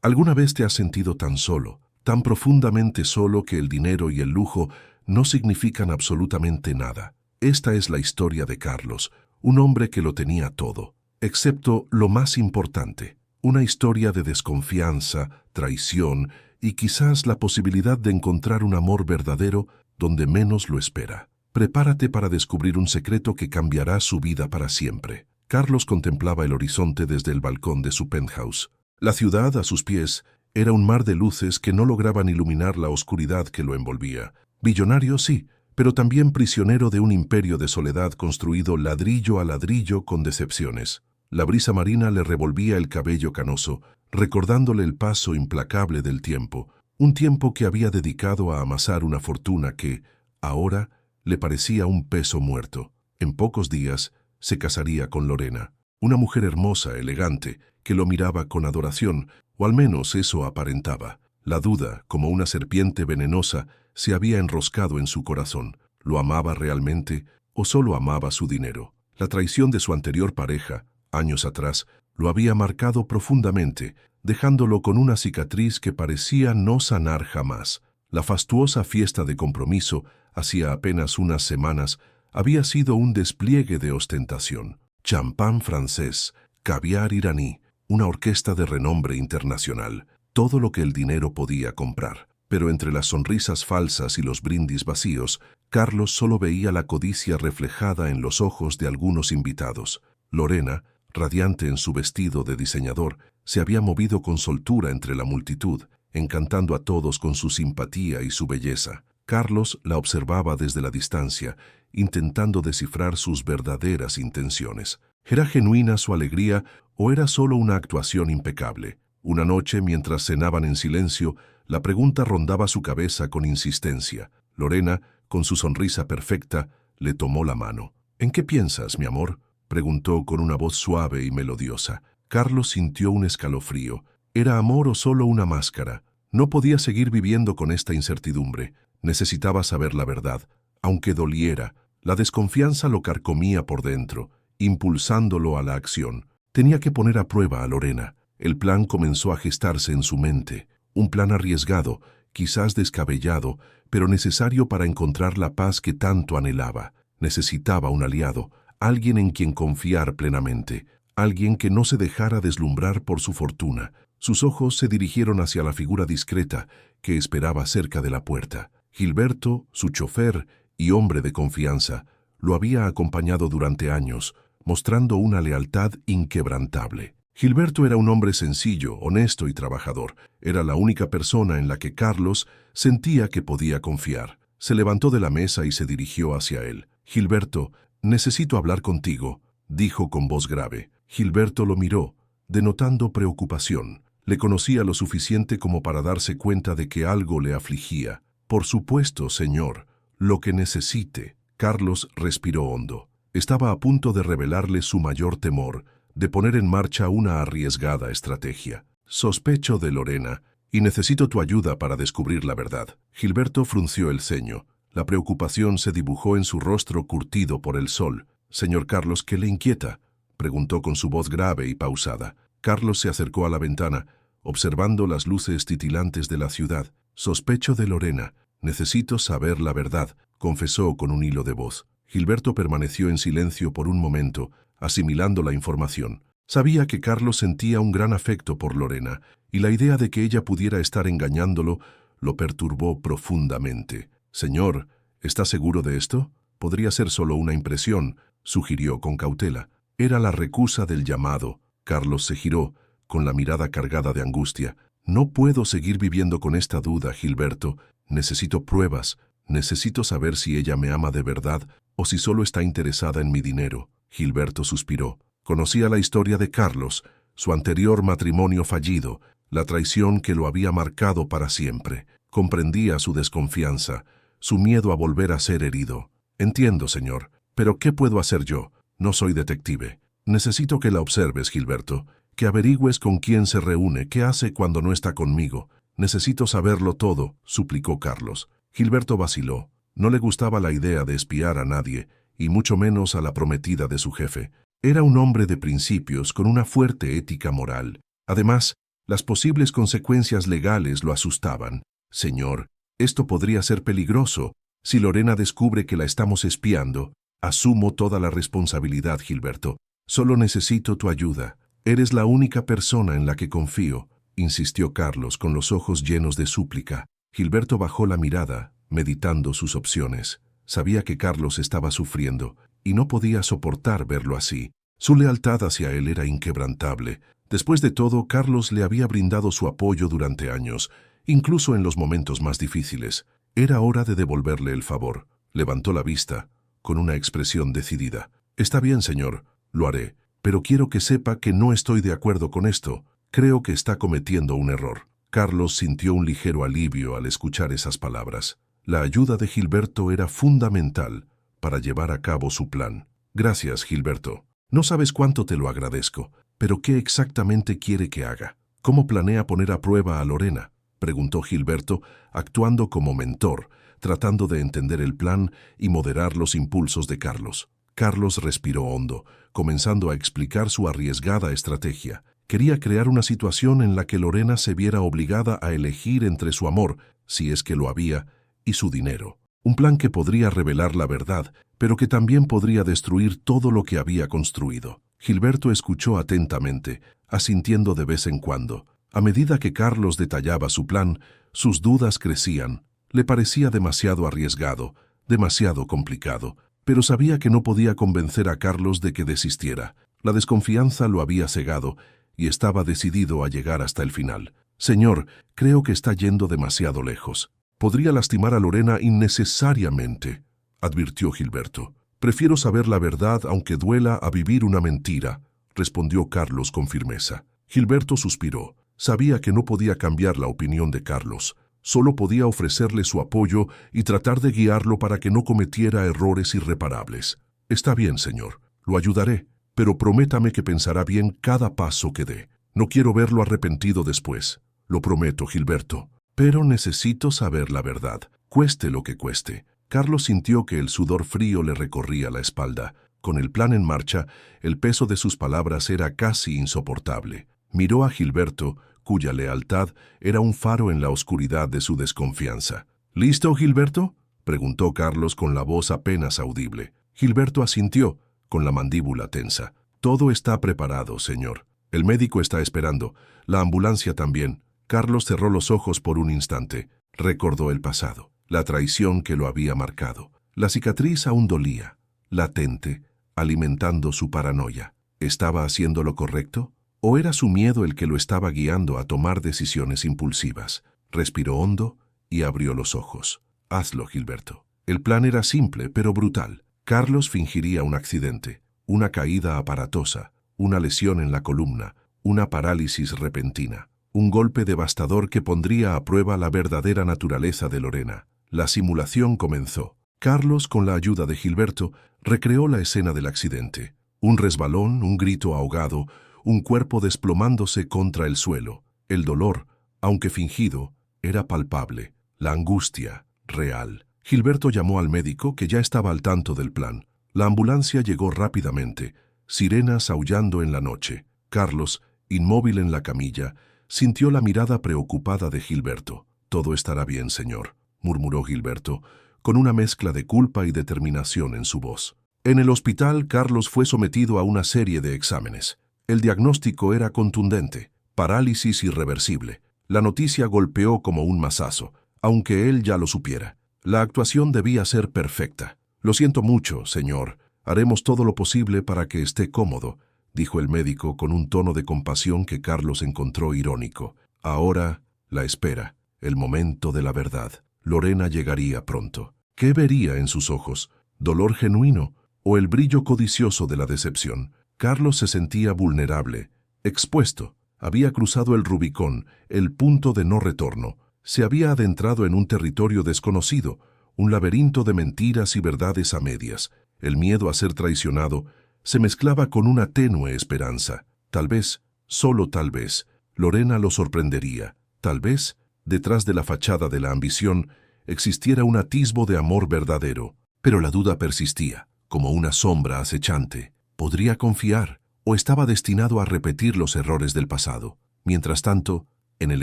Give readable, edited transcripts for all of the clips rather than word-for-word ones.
¿Alguna vez te has sentido tan solo, tan profundamente solo que el dinero y el lujo no significan absolutamente nada? Esta es la historia de Carlos, un hombre que lo tenía todo, excepto lo más importante, una historia de desconfianza, traición y quizás la posibilidad de encontrar un amor verdadero donde menos lo espera. Prepárate para descubrir un secreto que cambiará su vida para siempre. Carlos contemplaba el horizonte desde el balcón de su penthouse. La ciudad, a sus pies, era un mar de luces que no lograban iluminar la oscuridad que lo envolvía. Billonario, sí, pero también prisionero de un imperio de soledad construido ladrillo a ladrillo con decepciones. La brisa marina le revolvía el cabello canoso, recordándole el paso implacable del tiempo, un tiempo que había dedicado a amasar una fortuna que, ahora, le parecía un peso muerto. En pocos días, se casaría con Lorena, una mujer hermosa, elegante, que lo miraba con adoración, o al menos eso aparentaba. La duda, como una serpiente venenosa, se había enroscado en su corazón. ¿Lo amaba realmente o solo amaba su dinero? La traición de su anterior pareja, años atrás, lo había marcado profundamente, dejándolo con una cicatriz que parecía no sanar jamás. La fastuosa fiesta de compromiso, hacía apenas unas semanas, había sido un despliegue de ostentación. Champán francés, caviar iraní, una orquesta de renombre internacional, todo lo que el dinero podía comprar. Pero entre las sonrisas falsas y los brindis vacíos, Carlos solo veía la codicia reflejada en los ojos de algunos invitados. Lorena, radiante en su vestido de diseñador, se había movido con soltura entre la multitud, encantando a todos con su simpatía y su belleza. Carlos la observaba desde la distancia, intentando descifrar sus verdaderas intenciones. ¿Era genuina su alegría o era solo una actuación impecable? Una noche, mientras cenaban en silencio, la pregunta rondaba su cabeza con insistencia. Lorena, con su sonrisa perfecta, le tomó la mano. «¿En qué piensas, mi amor?», preguntó con una voz suave y melodiosa. Carlos sintió un escalofrío. ¿Era amor o solo una máscara? No podía seguir viviendo con esta incertidumbre. Necesitaba saber la verdad, aunque doliera. La desconfianza lo carcomía por dentro, impulsándolo a la acción. Tenía que poner a prueba a Lorena. El plan comenzó a gestarse en su mente. Un plan arriesgado, quizás descabellado, pero necesario para encontrar la paz que tanto anhelaba. Necesitaba un aliado, alguien en quien confiar plenamente, alguien que no se dejara deslumbrar por su fortuna. Sus ojos se dirigieron hacia la figura discreta que esperaba cerca de la puerta. Gilberto, su chofer y hombre de confianza, lo había acompañado durante años, mostrando una lealtad inquebrantable. Gilberto era un hombre sencillo, honesto y trabajador. Era la única persona en la que Carlos sentía que podía confiar. Se levantó de la mesa y se dirigió hacia él. «Gilberto, necesito hablar contigo», dijo con voz grave. Gilberto lo miró, denotando preocupación. Le conocía lo suficiente como para darse cuenta de que algo le afligía. «Por supuesto, señor, lo que necesite». Carlos respiró hondo. Estaba a punto de revelarle su mayor temor, de poner en marcha una arriesgada estrategia. «Sospecho de Lorena y necesito tu ayuda para descubrir la verdad». Gilberto frunció el ceño. La preocupación se dibujó en su rostro curtido por el sol. «Señor Carlos, ¿qué le inquieta?», preguntó con su voz grave y pausada. Carlos se acercó a la ventana, observando las luces titilantes de la ciudad. «Sospecho de Lorena. Necesito saber la verdad», confesó con un hilo de voz. Gilberto permaneció en silencio por un momento, asimilando la información. Sabía que Carlos sentía un gran afecto por Lorena, y la idea de que ella pudiera estar engañándolo lo perturbó profundamente. «Señor, ¿está seguro de esto? Podría ser solo una impresión», sugirió con cautela. Era la recusa del llamado. Carlos se giró, con la mirada cargada de angustia. «No puedo seguir viviendo con esta duda, Gilberto. Necesito pruebas. Necesito saber si ella me ama de verdad o si solo está interesada en mi dinero». Gilberto suspiró. Conocía la historia de Carlos, su anterior matrimonio fallido, la traición que lo había marcado para siempre. Comprendía su desconfianza, su miedo a volver a ser herido. «Entiendo, señor, pero ¿qué puedo hacer yo? No soy detective. Necesito que la observes, Gilberto, que averigües con quién se reúne, qué hace cuando no está conmigo. Necesito saberlo todo», suplicó Carlos. Gilberto vaciló. No le gustaba la idea de espiar a nadie, y mucho menos a la prometida de su jefe. Era un hombre de principios con una fuerte ética moral. Además, Las posibles consecuencias legales lo asustaban. Señor, esto podría ser peligroso. Si Lorena descubre que la estamos espiando, asumo toda la responsabilidad, Gilberto. Solo necesito tu ayuda. Eres la única persona en la que confío, insistió Carlos con los ojos llenos de súplica. Gilberto bajó la mirada, meditando sus opciones. Sabía que Carlos estaba sufriendo y no podía soportar verlo así. Su lealtad hacia él era inquebrantable. Después de todo, Carlos le había brindado su apoyo durante años, incluso en los momentos más difíciles. Era hora de devolverle el favor. Levantó la vista, con una expresión decidida. Está bien, señor, lo haré, pero quiero que sepa que no estoy de acuerdo con esto. Creo que está cometiendo un error. Carlos sintió un ligero alivio al escuchar esas palabras. La ayuda de Gilberto era fundamental para llevar a cabo su plan. Gracias, Gilberto. No sabes cuánto te lo agradezco, pero ¿qué exactamente quiere que haga? ¿Cómo planea poner a prueba a Lorena?, preguntó Gilberto, actuando como mentor, tratando de entender el plan y moderar los impulsos de Carlos. Carlos respiró hondo, comenzando a explicar su arriesgada estrategia. Quería crear una situación en la que Lorena se viera obligada a elegir entre su amor, si es que lo había, y su dinero. Un plan que podría revelar la verdad, pero que también podría destruir todo lo que había construido. Gilberto escuchó atentamente, asintiendo de vez en cuando. A medida que Carlos detallaba su plan, sus dudas crecían. Le parecía demasiado arriesgado, demasiado complicado, pero sabía que no podía convencer a Carlos de que desistiera. La desconfianza lo había cegado y estaba decidido a llegar hasta el final. Señor, creo que está yendo demasiado lejos. Podría lastimar a Lorena innecesariamente, advirtió Gilberto. Prefiero saber la verdad aunque duela a vivir una mentira, respondió Carlos con firmeza. Gilberto suspiró. Sabía que no podía cambiar la opinión de Carlos. Solo podía ofrecerle su apoyo y tratar de guiarlo para que no cometiera errores irreparables. Está bien, señor, lo ayudaré, pero prométame que pensará bien cada paso que dé. No quiero verlo arrepentido después. Lo prometo, Gilberto. Pero necesito saber la verdad, cueste lo que cueste. Carlos sintió que el sudor frío le recorría la espalda. Con el plan en marcha, el peso de sus palabras era casi insoportable. Miró a Gilberto, cuya lealtad era un faro en la oscuridad de su desconfianza. ¿Listo, Gilberto?, preguntó Carlos con la voz apenas audible. Gilberto asintió, con la mandíbula tensa. Todo está preparado, señor. El médico está esperando. La ambulancia también. Carlos cerró los ojos por un instante. Recordó el pasado, la traición que lo había marcado. La cicatriz aún dolía, latente, alimentando su paranoia. ¿Estaba haciendo lo correcto? ¿O era su miedo el que lo estaba guiando a tomar decisiones impulsivas? Respiró hondo y abrió los ojos. Hazlo, Gilberto. El plan era simple, pero brutal. Carlos fingiría un accidente, una caída aparatosa, una lesión en la columna, una parálisis repentina, un golpe devastador que pondría a prueba la verdadera naturaleza de Lorena. La simulación comenzó. Carlos, con la ayuda de Gilberto, recreó la escena del accidente. Un resbalón, un grito ahogado, un cuerpo desplomándose contra el suelo. El dolor, aunque fingido, era palpable. La angustia, real. Gilberto llamó al médico, que ya estaba al tanto del plan. La ambulancia llegó rápidamente, sirenas aullando en la noche. Carlos, inmóvil en la camilla, sintió la mirada preocupada de Gilberto. «Todo estará bien, señor», murmuró Gilberto, con una mezcla de culpa y determinación en su voz. En el hospital, Carlos fue sometido a una serie de exámenes. El diagnóstico era contundente: parálisis irreversible. La noticia golpeó como un mazazo, aunque él ya lo supiera. La actuación debía ser perfecta. «Lo siento mucho, señor. Haremos todo lo posible para que esté cómodo», dijo el médico con un tono de compasión que Carlos encontró irónico. Ahora, la espera, el momento de la verdad. Lorena llegaría pronto. ¿Qué vería en sus ojos? ¿Dolor genuino o el brillo codicioso de la decepción? Carlos se sentía vulnerable, expuesto. Había cruzado el Rubicón, el punto de no retorno. Se había adentrado en un territorio desconocido, un laberinto de mentiras y verdades a medias. El miedo a ser traicionado se mezclaba con una tenue esperanza. Tal vez, solo tal vez, Lorena lo sorprendería. Tal vez, detrás de la fachada de la ambición, existiera un atisbo de amor verdadero. Pero la duda persistía, como una sombra acechante. ¿Podría confiar o estaba destinado a repetir los errores del pasado? Mientras tanto, en el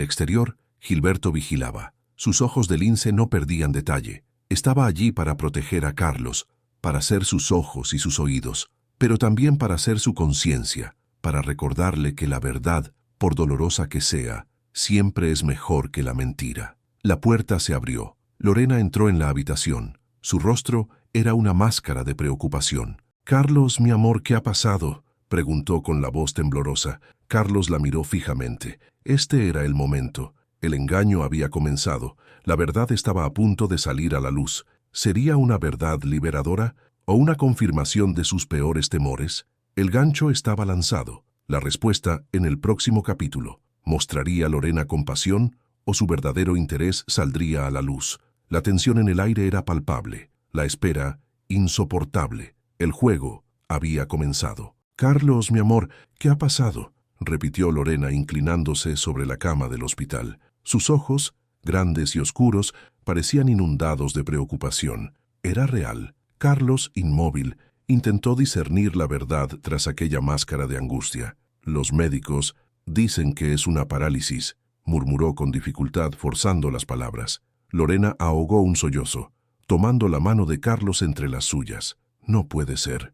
exterior, Gilberto vigilaba. Sus ojos de lince no perdían detalle. Estaba allí para proteger a Carlos, para ser sus ojos y sus oídos, pero también para ser su conciencia, para recordarle que la verdad, por dolorosa que sea, siempre es mejor que la mentira. La puerta se abrió. Lorena entró en la habitación. Su rostro era una máscara de preocupación. «Carlos, mi amor, ¿qué ha pasado?», preguntó con la voz temblorosa. Carlos la miró fijamente. Este era el momento. El engaño había comenzado. La verdad estaba a punto de salir a la luz. ¿Sería una verdad liberadora o una confirmación de sus peores temores? El gancho estaba lanzado. La respuesta en el próximo capítulo. ¿Mostraría Lorena compasión o su verdadero interés saldría a la luz? La tensión en el aire era palpable. La espera, insoportable. El juego había comenzado. «Carlos, mi amor, ¿qué ha pasado?», repitió Lorena inclinándose sobre la cama del hospital. Sus ojos, grandes y oscuros, parecían inundados de preocupación. Era real. Carlos, inmóvil, intentó discernir la verdad tras aquella máscara de angustia. «Los médicos dicen que es una parálisis», murmuró con dificultad, forzando las palabras. Lorena ahogó un sollozo, tomando la mano de Carlos entre las suyas. «No puede ser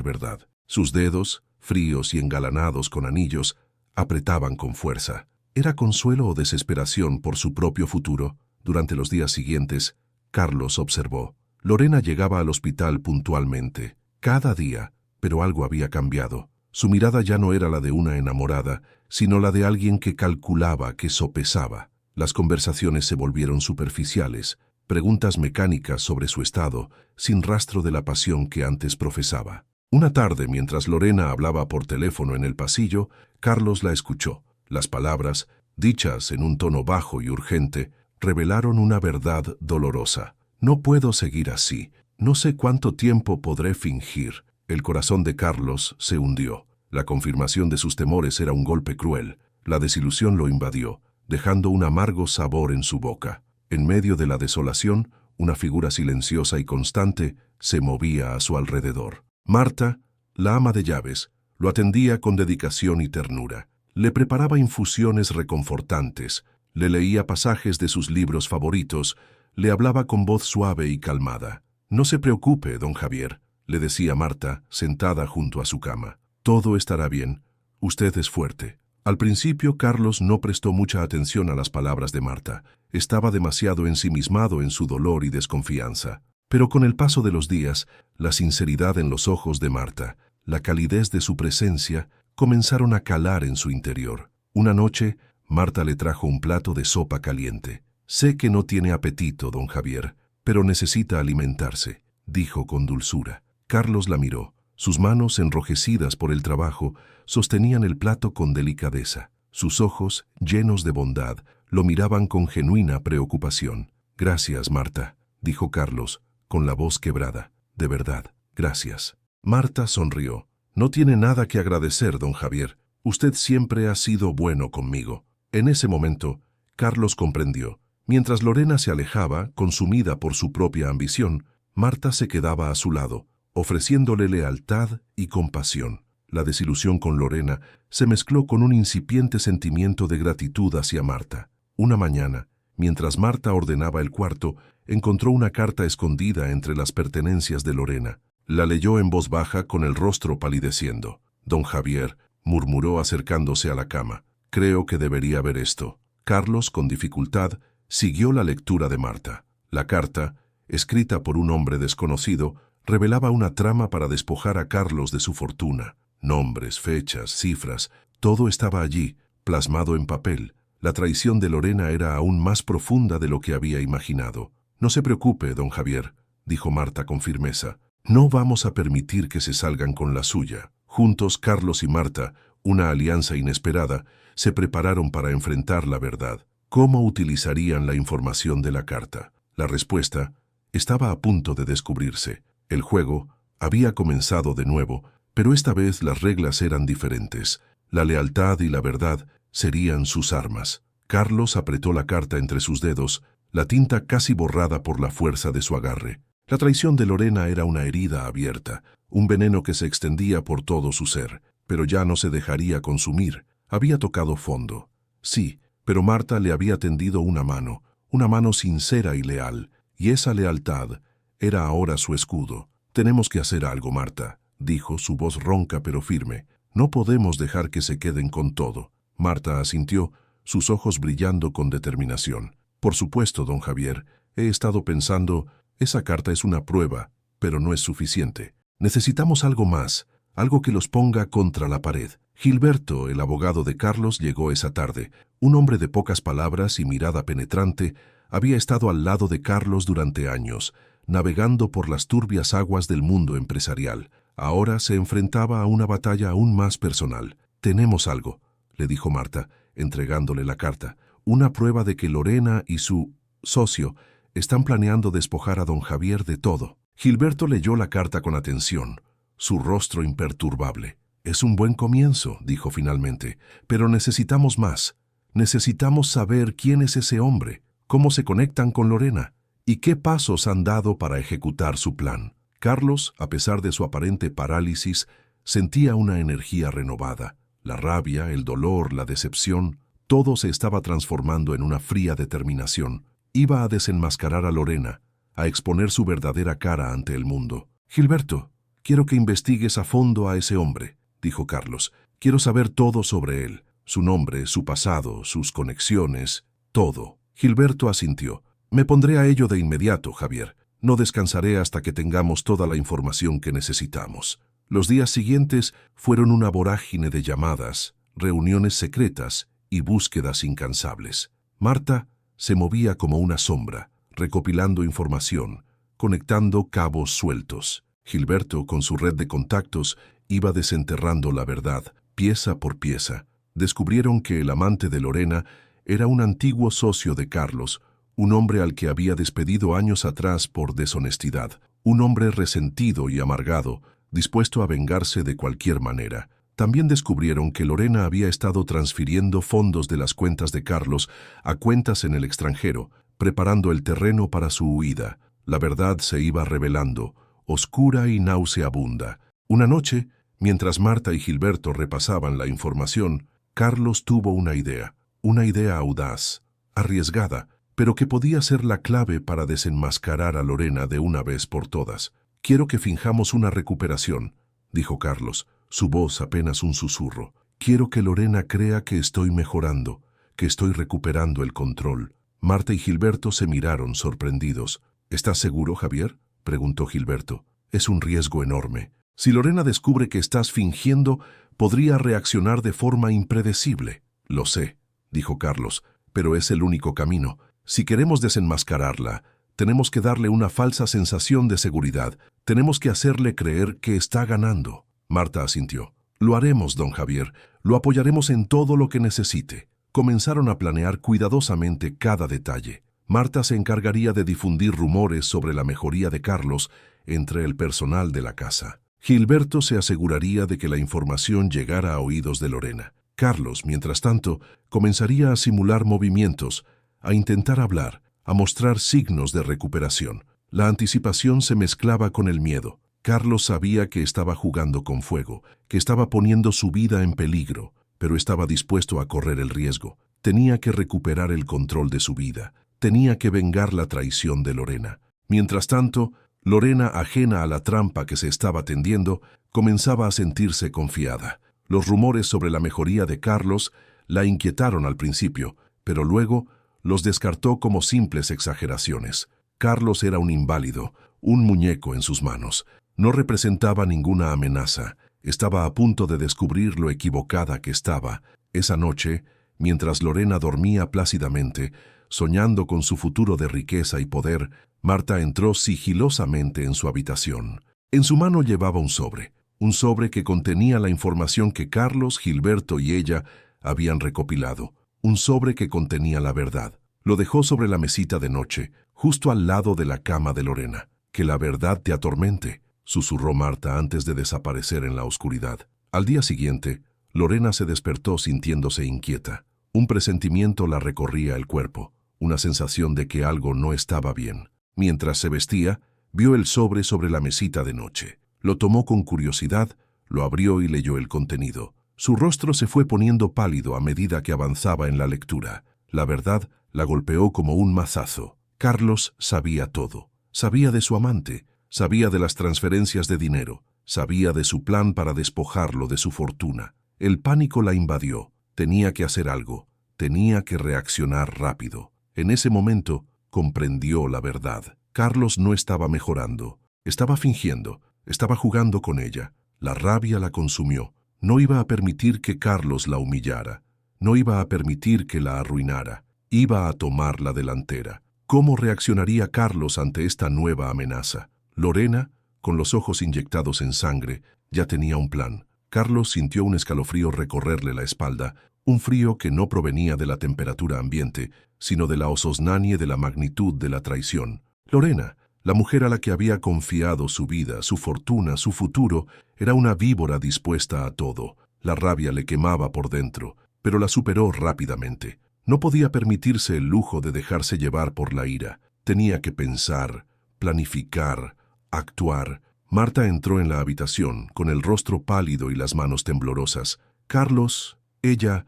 verdad». Sus dedos, fríos y engalanados con anillos, apretaban con fuerza. ¿Era consuelo o desesperación por su propio futuro? Durante los días siguientes, Carlos observó. Lorena llegaba al hospital puntualmente, cada día, pero algo había cambiado. Su mirada ya no era la de una enamorada, sino la de alguien que calculaba, que sopesaba. Las conversaciones se volvieron superficiales, preguntas mecánicas sobre su estado, sin rastro de la pasión que antes profesaba. Una tarde, mientras Lorena hablaba por teléfono en el pasillo, Carlos la escuchó. Las palabras, dichas en un tono bajo y urgente, revelaron una verdad dolorosa. «No puedo seguir así. No sé cuánto tiempo podré fingir». El corazón de Carlos se hundió. La confirmación de sus temores era un golpe cruel. La desilusión lo invadió, dejando un amargo sabor en su boca. En medio de la desolación, una figura silenciosa y constante se movía a su alrededor. Marta, la ama de llaves, lo atendía con dedicación y ternura. Le preparaba infusiones reconfortantes, le leía pasajes de sus libros favoritos, le hablaba con voz suave y calmada. «No se preocupe, don Javier», le decía Marta, sentada junto a su cama. «Todo estará bien. Usted es fuerte». Al principio, Carlos no prestó mucha atención a las palabras de Marta. Estaba demasiado ensimismado en su dolor y desconfianza. Pero con el paso de los días, la sinceridad en los ojos de Marta, la calidez de su presencia, comenzaron a calar en su interior. Una noche, Marta le trajo un plato de sopa caliente. «Sé que no tiene apetito, don Javier, pero necesita alimentarse», dijo con dulzura. Carlos la miró. Sus manos, enrojecidas por el trabajo, sostenían el plato con delicadeza. Sus ojos, llenos de bondad, lo miraban con genuina preocupación. «Gracias, Marta», dijo Carlos, con la voz quebrada. «De verdad, gracias». Marta sonrió. «No tiene nada que agradecer, don Javier. Usted siempre ha sido bueno conmigo». En ese momento, Carlos comprendió. Mientras Lorena se alejaba, consumida por su propia ambición, Marta se quedaba a su lado, ofreciéndole lealtad y compasión. La desilusión con Lorena se mezcló con un incipiente sentimiento de gratitud hacia Marta. Una mañana, mientras Marta ordenaba el cuarto, encontró una carta escondida entre las pertenencias de Lorena. La leyó en voz baja con el rostro palideciendo. «Don Javier», murmuró acercándose a la cama, «creo que debería ver esto». Carlos, con dificultad, siguió la lectura de Marta. La carta, escrita por un hombre desconocido, revelaba una trama para despojar a Carlos de su fortuna. Nombres, fechas, cifras, todo estaba allí, plasmado en papel. La traición de Lorena era aún más profunda de lo que había imaginado. «No se preocupe, don Javier», dijo Marta con firmeza. «No vamos a permitir que se salgan con la suya». Juntos, Carlos y Marta, una alianza inesperada, se prepararon para enfrentar la verdad. ¿Cómo utilizarían la información de la carta? La respuesta estaba a punto de descubrirse. El juego había comenzado de nuevo, pero esta vez las reglas eran diferentes. La lealtad y la verdad serían sus armas. Carlos apretó la carta entre sus dedos, la tinta casi borrada por la fuerza de su agarre. La traición de Lorena era una herida abierta, un veneno que se extendía por todo su ser, pero ya no se dejaría consumir. Había tocado fondo. Sí, pero Marta le había tendido una mano sincera y leal, y esa lealtad era ahora su escudo. «Tenemos que hacer algo, Marta», dijo, su voz ronca pero firme. «No podemos dejar que se queden con todo». Marta asintió, sus ojos brillando con determinación. «Por supuesto, don Javier. He estado pensando, esa carta es una prueba, pero no es suficiente. Necesitamos algo más, algo que los ponga contra la pared». Gilberto, el abogado de Carlos, llegó esa tarde. Un hombre de pocas palabras y mirada penetrante, había estado al lado de Carlos durante años, navegando por las turbias aguas del mundo empresarial. Ahora se enfrentaba a una batalla aún más personal. «Tenemos algo», le dijo Marta, entregándole la carta. «Una prueba de que Lorena y su socio están planeando despojar a don Javier de todo». Gilberto leyó la carta con atención, su rostro imperturbable. «Es un buen comienzo», dijo finalmente, «pero necesitamos más. Necesitamos saber quién es ese hombre, cómo se conectan con Lorena y qué pasos han dado para ejecutar su plan». Carlos, a pesar de su aparente parálisis, sentía una energía renovada. La rabia, el dolor, la decepción, todo se estaba transformando en una fría determinación. Iba a desenmascarar a Lorena, a exponer su verdadera cara ante el mundo. «Gilberto, quiero que investigues a fondo a ese hombre», dijo Carlos. «Quiero saber todo sobre él, su nombre, su pasado, sus conexiones, todo». Gilberto asintió. «Me pondré a ello de inmediato, Javier. No descansaré hasta que tengamos toda la información que necesitamos». Los días siguientes fueron una vorágine de llamadas, reuniones secretas y búsquedas incansables. Marta se movía como una sombra, recopilando información, conectando cabos sueltos. Gilberto, con su red de contactos, iba desenterrando la verdad, pieza por pieza. Descubrieron que el amante de Lorena era un antiguo socio de Carlos, un hombre al que había despedido años atrás por deshonestidad, un hombre resentido y amargado, dispuesto a vengarse de cualquier manera. También descubrieron que Lorena había estado transfiriendo fondos de las cuentas de Carlos a cuentas en el extranjero, preparando el terreno para su huida. La verdad se iba revelando, oscura y nauseabunda. Una noche, mientras Marta y Gilberto repasaban la información, Carlos tuvo una idea audaz, arriesgada, pero que podía ser la clave para desenmascarar a Lorena de una vez por todas. «Quiero que finjamos una recuperación», dijo Carlos, su voz apenas un susurro. «Quiero que Lorena crea que estoy mejorando, que estoy recuperando el control». Marta y Gilberto se miraron sorprendidos. «¿Estás seguro, Javier?», preguntó Gilberto. «Es un riesgo enorme. Si Lorena descubre que estás fingiendo, podría reaccionar de forma impredecible». «Lo sé», dijo Carlos, «pero es el único camino. Si queremos desenmascararla, tenemos que darle una falsa sensación de seguridad. Tenemos que hacerle creer que está ganando». Marta asintió. «Lo haremos, don Javier. Lo apoyaremos en todo lo que necesite». Comenzaron a planear cuidadosamente cada detalle. Marta se encargaría de difundir rumores sobre la mejoría de Carlos entre el personal de la casa. Gilberto se aseguraría de que la información llegara a oídos de Lorena. Carlos, mientras tanto, comenzaría a simular movimientos, a intentar hablar, a mostrar signos de recuperación. La anticipación se mezclaba con el miedo. Carlos sabía que estaba jugando con fuego, que estaba poniendo su vida en peligro, pero estaba dispuesto a correr el riesgo. Tenía que recuperar el control de su vida. Tenía que vengar la traición de Lorena. Mientras tanto, Lorena, ajena a la trampa que se estaba tendiendo, comenzaba a sentirse confiada. Los rumores sobre la mejoría de Carlos la inquietaron al principio, pero luego los descartó como simples exageraciones. Carlos era un inválido, un muñeco en sus manos. No representaba ninguna amenaza. Estaba a punto de descubrir lo equivocada que estaba. Esa noche, mientras Lorena dormía plácidamente, soñando con su futuro de riqueza y poder, Marta entró sigilosamente en su habitación. En su mano llevaba un sobre que contenía la información que Carlos, Gilberto y ella habían recopilado, un sobre que contenía la verdad. Lo dejó sobre la mesita de noche, justo al lado de la cama de Lorena. «Que la verdad te atormente», susurró Marta antes de desaparecer en la oscuridad. Al día siguiente, Lorena se despertó sintiéndose inquieta. Un presentimiento la recorría el cuerpo, una sensación de que algo no estaba bien. Mientras se vestía, vio el sobre la mesita de noche. Lo tomó con curiosidad, lo abrió y leyó el contenido. Su rostro se fue poniendo pálido a medida que avanzaba en la lectura. La verdad la golpeó como un mazazo. Carlos sabía todo. Sabía de su amante, sabía de las transferencias de dinero, sabía de su plan para despojarlo de su fortuna. El pánico la invadió. Tenía que hacer algo. Tenía que reaccionar rápido. En ese momento comprendió la verdad. Carlos no estaba mejorando. Estaba fingiendo. Estaba jugando con ella. La rabia la consumió. No iba a permitir que Carlos la humillara. No iba a permitir que la arruinara. Iba a tomar la delantera. ¿Cómo reaccionaría Carlos ante esta nueva amenaza? Lorena, con los ojos inyectados en sangre, ya tenía un plan. Carlos sintió un escalofrío recorrerle la espalda, un frío que no provenía de la temperatura ambiente, sino de la ososnanie de la magnitud de la traición. Lorena, la mujer a la que había confiado su vida, su fortuna, su futuro, era una víbora dispuesta a todo. La rabia le quemaba por dentro, pero la superó rápidamente. No podía permitirse el lujo de dejarse llevar por la ira. Tenía que pensar, planificar, actuar. Marta entró en la habitación, con el rostro pálido y las manos temblorosas. «Carlos, ella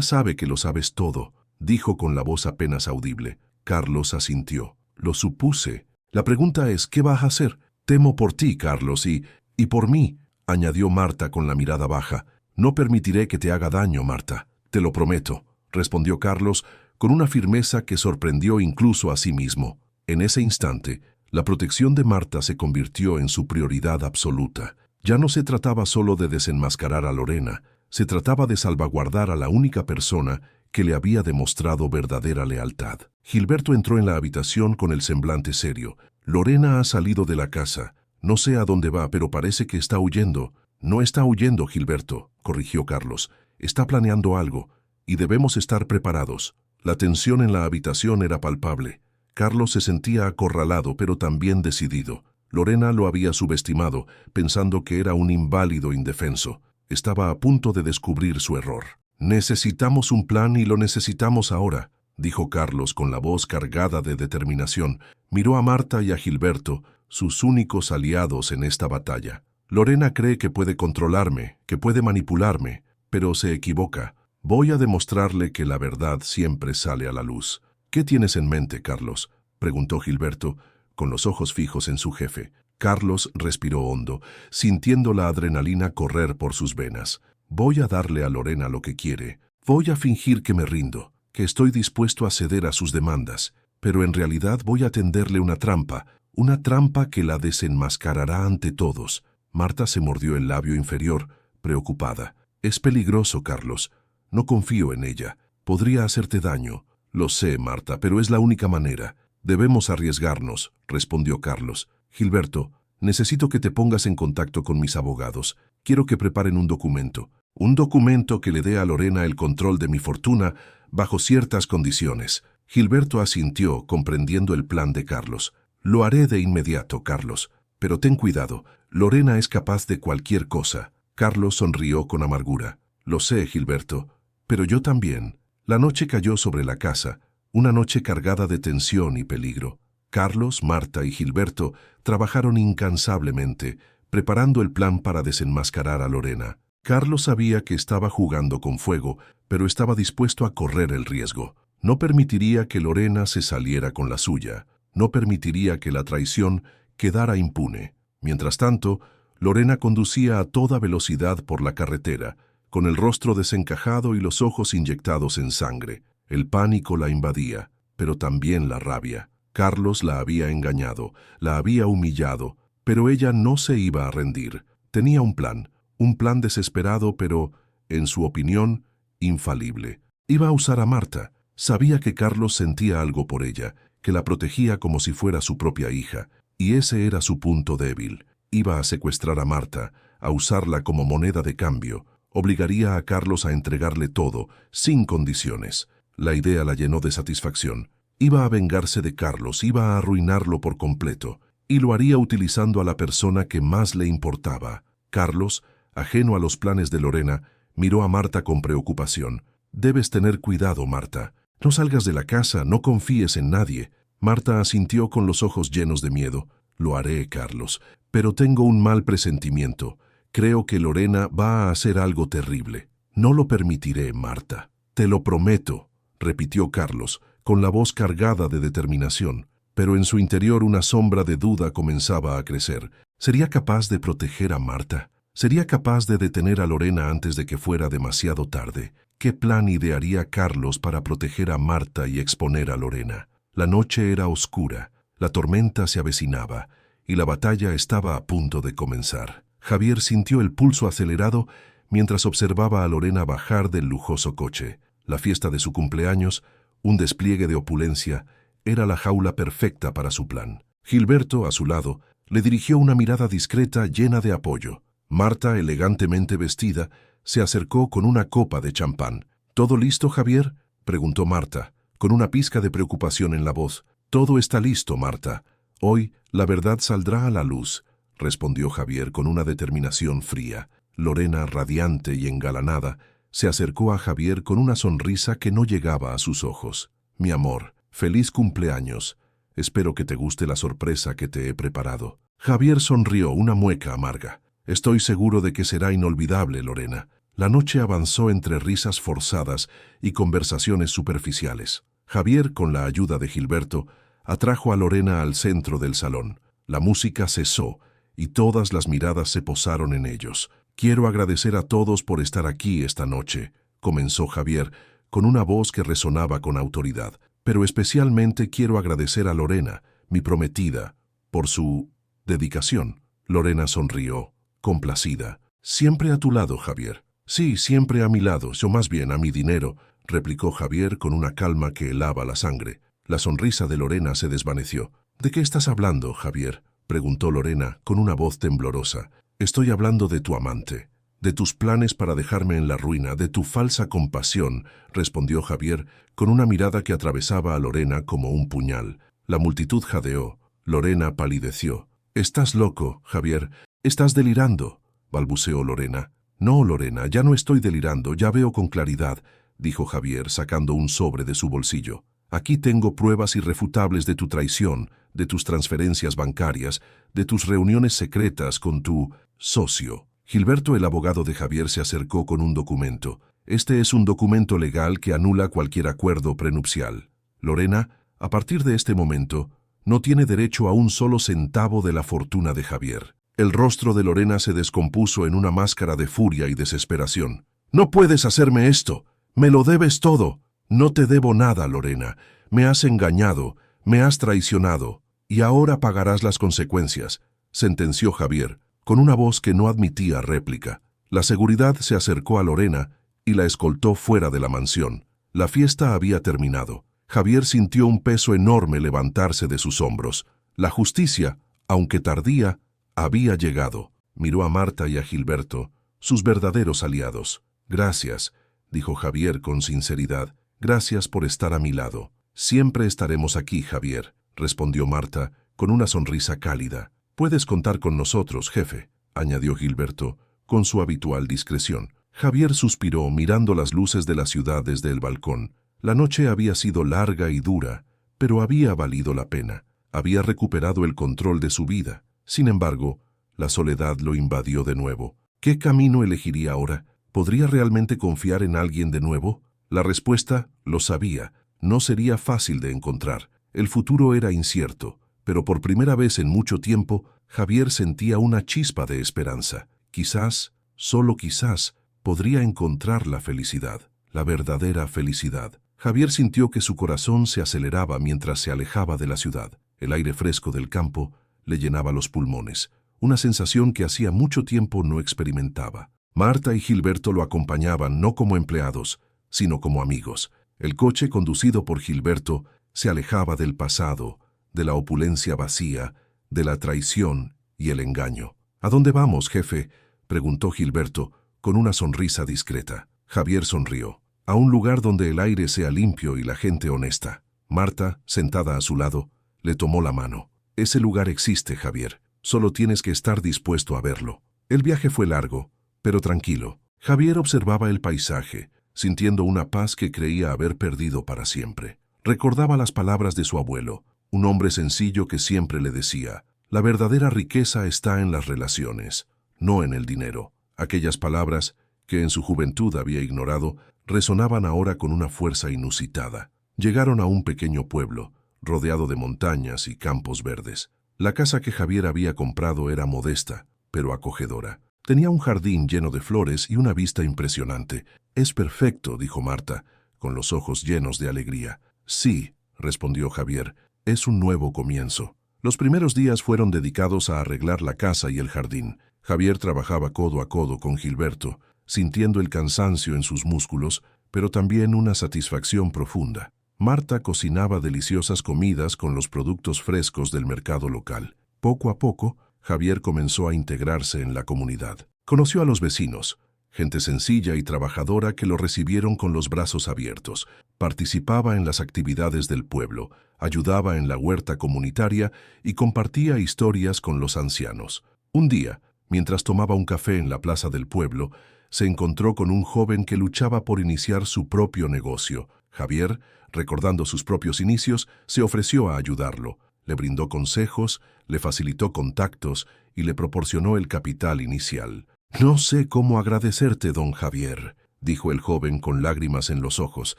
sabe que lo sabes todo», dijo con la voz apenas audible. Carlos asintió. «Lo supuse. La pregunta es, ¿qué vas a hacer? Temo por ti, Carlos, y por mí», añadió Marta con la mirada baja. «No permitiré que te haga daño, Marta. Te lo prometo», respondió Carlos con una firmeza que sorprendió incluso a sí mismo. En ese instante, la protección de Marta se convirtió en su prioridad absoluta. Ya no se trataba solo de desenmascarar a Lorena, se trataba de salvaguardar a la única persona que le había demostrado verdadera lealtad. Gilberto entró en la habitación con el semblante serio. «Lorena ha salido de la casa. No sé a dónde va, pero parece que está huyendo». «No está huyendo, Gilberto», corrigió Carlos. «Está planeando algo, y debemos estar preparados». La tensión en la habitación era palpable. Carlos se sentía acorralado, pero también decidido. Lorena lo había subestimado, pensando que era un inválido indefenso. Estaba a punto de descubrir su error. «Necesitamos un plan y lo necesitamos ahora», dijo Carlos con la voz cargada de determinación. Miró a Marta y a Gilberto, sus únicos aliados en esta batalla. «Lorena cree que puede controlarme, que puede manipularme, pero se equivoca. Voy a demostrarle que la verdad siempre sale a la luz». «¿Qué tienes en mente, Carlos?», preguntó Gilberto, con los ojos fijos en su jefe. Carlos respiró hondo, sintiendo la adrenalina correr por sus venas. «Voy a darle a Lorena lo que quiere. Voy a fingir que me rindo, que estoy dispuesto a ceder a sus demandas, pero en realidad voy a tenderle una trampa que la desenmascarará ante todos». Marta se mordió el labio inferior, preocupada. «Es peligroso, Carlos. No confío en ella. Podría hacerte daño». «Lo sé, Marta, pero es la única manera. Debemos arriesgarnos», respondió Carlos. «Gilberto, necesito que te pongas en contacto con mis abogados. Quiero que preparen un documento que le dé a Lorena el control de mi fortuna bajo ciertas condiciones». Gilberto asintió, comprendiendo el plan de Carlos. «Lo haré de inmediato, Carlos. Pero ten cuidado, Lorena es capaz de cualquier cosa». Carlos sonrió con amargura. «Lo sé, Gilberto, pero yo también». La noche cayó sobre la casa, una noche cargada de tensión y peligro. Carlos, Marta y Gilberto trabajaron incansablemente, preparando el plan para desenmascarar a Lorena. Carlos sabía que estaba jugando con fuego, pero estaba dispuesto a correr el riesgo. No permitiría que Lorena se saliera con la suya. No permitiría que la traición quedara impune. Mientras tanto, Lorena conducía a toda velocidad por la carretera, con el rostro desencajado y los ojos inyectados en sangre. El pánico la invadía, pero también la rabia. Carlos la había engañado, la había humillado, pero ella no se iba a rendir. Tenía un plan desesperado, pero, en su opinión, infalible. Iba a usar a Marta. Sabía que Carlos sentía algo por ella, que la protegía como si fuera su propia hija, y ese era su punto débil. Iba a secuestrar a Marta, a usarla como moneda de cambio. Obligaría a Carlos a entregarle todo, sin condiciones. La idea la llenó de satisfacción. Iba a vengarse de Carlos, iba a arruinarlo por completo, y lo haría utilizando a la persona que más le importaba. Carlos, ajeno a los planes de Lorena, miró a Marta con preocupación. «Debes tener cuidado, Marta. No salgas de la casa, no confíes en nadie». Marta asintió con los ojos llenos de miedo. «Lo haré, Carlos, pero tengo un mal presentimiento. Creo que Lorena va a hacer algo terrible». No lo permitiré, Marta. Te lo prometo, repitió Carlos, con la voz cargada de determinación, pero en su interior una sombra de duda comenzaba a crecer. ¿Sería capaz de proteger a Marta? ¿Sería capaz de detener a Lorena antes de que fuera demasiado tarde? ¿Qué plan idearía Carlos para proteger a Marta y exponer a Lorena? La noche era oscura, la tormenta se avecinaba y la batalla estaba a punto de comenzar. Javier sintió el pulso acelerado mientras observaba a Lorena bajar del lujoso coche. La fiesta de su cumpleaños, un despliegue de opulencia, era la jaula perfecta para su plan. Gilberto, a su lado, le dirigió una mirada discreta llena de apoyo. Marta, elegantemente vestida, se acercó con una copa de champán. ¿Todo listo, Javier?, preguntó Marta, con una pizca de preocupación en la voz. Todo está listo, Marta. Hoy la verdad saldrá a la luz, respondió Javier con una determinación fría. Lorena, radiante y engalanada, se acercó a Javier con una sonrisa que no llegaba a sus ojos. Mi amor, feliz cumpleaños. Espero que te guste la sorpresa que te he preparado. Javier sonrió, una mueca amarga. Estoy seguro de que será inolvidable, Lorena. La noche avanzó entre risas forzadas y conversaciones superficiales. Javier, con la ayuda de Gilberto, atrajo a Lorena al centro del salón. La música cesó y todas las miradas se posaron en ellos. Quiero agradecer a todos por estar aquí esta noche, comenzó Javier, con una voz que resonaba con autoridad. Pero especialmente quiero agradecer a Lorena, mi prometida, por su dedicación. Lorena sonrió, complacida. Siempre a tu lado, Javier. Sí, siempre a mi lado, o más bien a mi dinero, replicó Javier con una calma que helaba la sangre. La sonrisa de Lorena se desvaneció. ¿De qué estás hablando, Javier?, preguntó Lorena con una voz temblorosa. Estoy hablando de tu amante, de tus planes para dejarme en la ruina, de tu falsa compasión, respondió Javier con una mirada que atravesaba a Lorena como un puñal. La multitud jadeó. Lorena palideció. Estás loco, Javier. Estás delirando, balbuceó Lorena. No, Lorena, ya no estoy delirando, ya veo con claridad, dijo Javier sacando un sobre de su bolsillo. Aquí tengo pruebas irrefutables de tu traición, de tus transferencias bancarias, de tus reuniones secretas con tu socio. Gilberto, el abogado de Javier, se acercó con un documento. Este es un documento legal que anula cualquier acuerdo prenupcial. Lorena, a partir de este momento, no tiene derecho a un solo centavo de la fortuna de Javier. El rostro de Lorena se descompuso en una máscara de furia y desesperación. «¡No puedes hacerme esto! ¡Me lo debes todo! No te debo nada, Lorena. Me has engañado, me has traicionado, y ahora pagarás las consecuencias», sentenció Javier, con una voz que no admitía réplica. La seguridad se acercó a Lorena y la escoltó fuera de la mansión. La fiesta había terminado. Javier sintió un peso enorme levantarse de sus hombros. La justicia, aunque tardía, había llegado. Miró a Marta y a Gilberto, sus verdaderos aliados. «Gracias», dijo Javier con sinceridad. «Gracias por estar a mi lado». «Siempre estaremos aquí, Javier», respondió Marta con una sonrisa cálida. «Puedes contar con nosotros, jefe», añadió Gilberto, con su habitual discreción. Javier suspiró mirando las luces de la ciudad desde el balcón. La noche había sido larga y dura, pero había valido la pena. Había recuperado el control de su vida. Sin embargo, la soledad lo invadió de nuevo. ¿Qué camino elegiría ahora? ¿Podría realmente confiar en alguien de nuevo? La respuesta, lo sabía, no sería fácil de encontrar. El futuro era incierto, pero por primera vez en mucho tiempo, Javier sentía una chispa de esperanza. Quizás, solo quizás, podría encontrar la felicidad, la verdadera felicidad. Javier sintió que su corazón se aceleraba mientras se alejaba de la ciudad. El aire fresco del campo le llenaba los pulmones, una sensación que hacía mucho tiempo no experimentaba. Marta y Gilberto lo acompañaban no como empleados, sino como amigos. El coche, conducido por Gilberto, se alejaba del pasado, de la opulencia vacía, de la traición y el engaño. «¿A dónde vamos, jefe?», preguntó Gilberto, con una sonrisa discreta. Javier sonrió. «A un lugar donde el aire sea limpio y la gente honesta». Marta, sentada a su lado, le tomó la mano. «Ese lugar existe, Javier. Solo tienes que estar dispuesto a verlo». El viaje fue largo, pero tranquilo. Javier observaba el paisaje, sintiendo una paz que creía haber perdido para siempre. Recordaba las palabras de su abuelo, un hombre sencillo que siempre le decía: «La verdadera riqueza está en las relaciones, no en el dinero». Aquellas palabras que en su juventud había ignorado, resonaban ahora con una fuerza inusitada. Llegaron a un pequeño pueblo, rodeado de montañas y campos verdes. La casa que Javier había comprado era modesta, pero acogedora. Tenía un jardín lleno de flores y una vista impresionante. «Es perfecto», dijo Marta, con los ojos llenos de alegría. «Sí», respondió Javier, «es un nuevo comienzo». Los primeros días fueron dedicados a arreglar la casa y el jardín. Javier trabajaba codo a codo con Gilberto, sintiendo el cansancio en sus músculos, pero también una satisfacción profunda. Marta cocinaba deliciosas comidas con los productos frescos del mercado local. Poco a poco, Javier comenzó a integrarse en la comunidad. Conoció a los vecinos, gente sencilla y trabajadora que lo recibieron con los brazos abiertos. Participaba en las actividades del pueblo, ayudaba en la huerta comunitaria y compartía historias con los ancianos. Un día, mientras tomaba un café en la plaza del pueblo, se encontró con un joven que luchaba por iniciar su propio negocio. Javier, recordando sus propios inicios, se ofreció a ayudarlo. Le brindó consejos, le facilitó contactos y le proporcionó el capital inicial. «No sé cómo agradecerte, don Javier», dijo el joven con lágrimas en los ojos.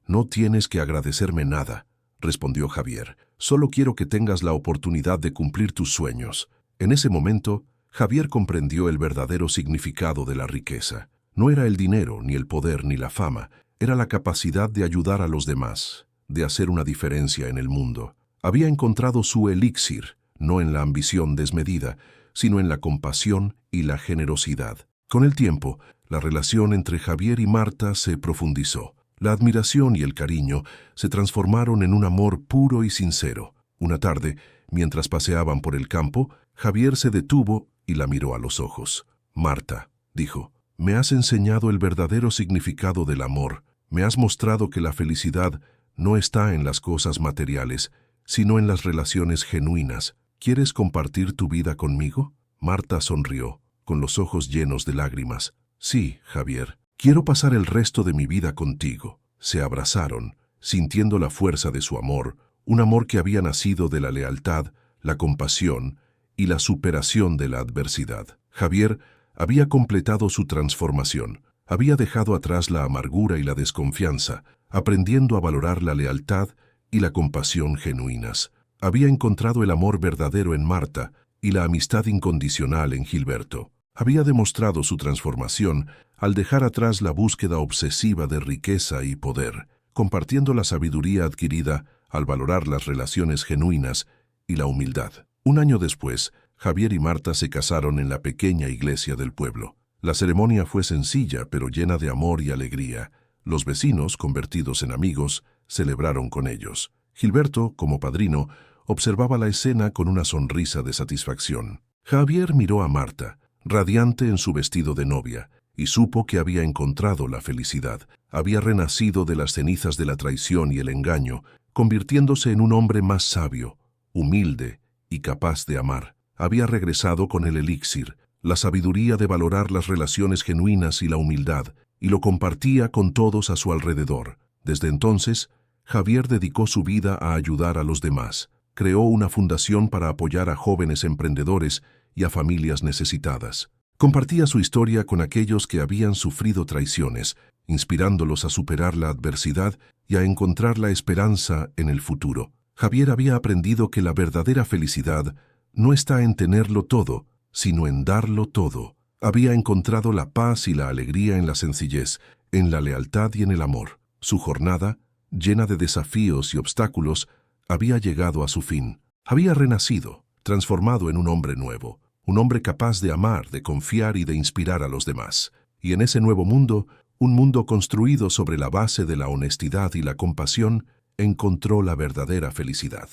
«No tienes que agradecerme nada», respondió Javier. «Solo quiero que tengas la oportunidad de cumplir tus sueños». En ese momento, Javier comprendió el verdadero significado de la riqueza. No era el dinero, ni el poder, ni la fama. Era la capacidad de ayudar a los demás, de hacer una diferencia en el mundo. Había encontrado su elixir, no en la ambición desmedida, sino en la compasión y la generosidad. Con el tiempo, la relación entre Javier y Marta se profundizó. La admiración y el cariño se transformaron en un amor puro y sincero. Una tarde, mientras paseaban por el campo, Javier se detuvo y la miró a los ojos. «Marta», dijo, «me has enseñado el verdadero significado del amor. Me has mostrado que la felicidad no está en las cosas materiales, sino en las relaciones genuinas. ¿Quieres compartir tu vida conmigo?» Marta sonrió, con los ojos llenos de lágrimas. «Sí, Javier, quiero pasar el resto de mi vida contigo». Se abrazaron, sintiendo la fuerza de su amor, un amor que había nacido de la lealtad, la compasión y la superación de la adversidad. Javier había completado su transformación. Había dejado atrás la amargura y la desconfianza, aprendiendo a valorar la lealtad y la compasión genuinas. Había encontrado el amor verdadero en Marta y la amistad incondicional en Gilberto. Había demostrado su transformación al dejar atrás la búsqueda obsesiva de riqueza y poder, compartiendo la sabiduría adquirida al valorar las relaciones genuinas y la humildad. Un año después, Javier y Marta se casaron en la pequeña iglesia del pueblo. La ceremonia fue sencilla, pero llena de amor y alegría. Los vecinos, convertidos en amigos, celebraron con ellos. Gilberto, como padrino, observaba la escena con una sonrisa de satisfacción. Javier miró a Marta, radiante en su vestido de novia, y supo que había encontrado la felicidad. Había renacido de las cenizas de la traición y el engaño, convirtiéndose en un hombre más sabio, humilde y capaz de amar. Había regresado con el elixir, la sabiduría de valorar las relaciones genuinas y la humildad, y lo compartía con todos a su alrededor. Desde entonces, Javier dedicó su vida a ayudar a los demás. Creó una fundación para apoyar a jóvenes emprendedores y a familias necesitadas. Compartía su historia con aquellos que habían sufrido traiciones, inspirándolos a superar la adversidad y a encontrar la esperanza en el futuro. Javier había aprendido que la verdadera felicidad no está en tenerlo todo, sino en darlo todo. Había encontrado la paz y la alegría en la sencillez, en la lealtad y en el amor. Su jornada, llena de desafíos y obstáculos, había llegado a su fin. Había renacido, transformado en un hombre nuevo, un hombre capaz de amar, de confiar y de inspirar a los demás. Y en ese nuevo mundo, un mundo construido sobre la base de la honestidad y la compasión, encontró la verdadera felicidad.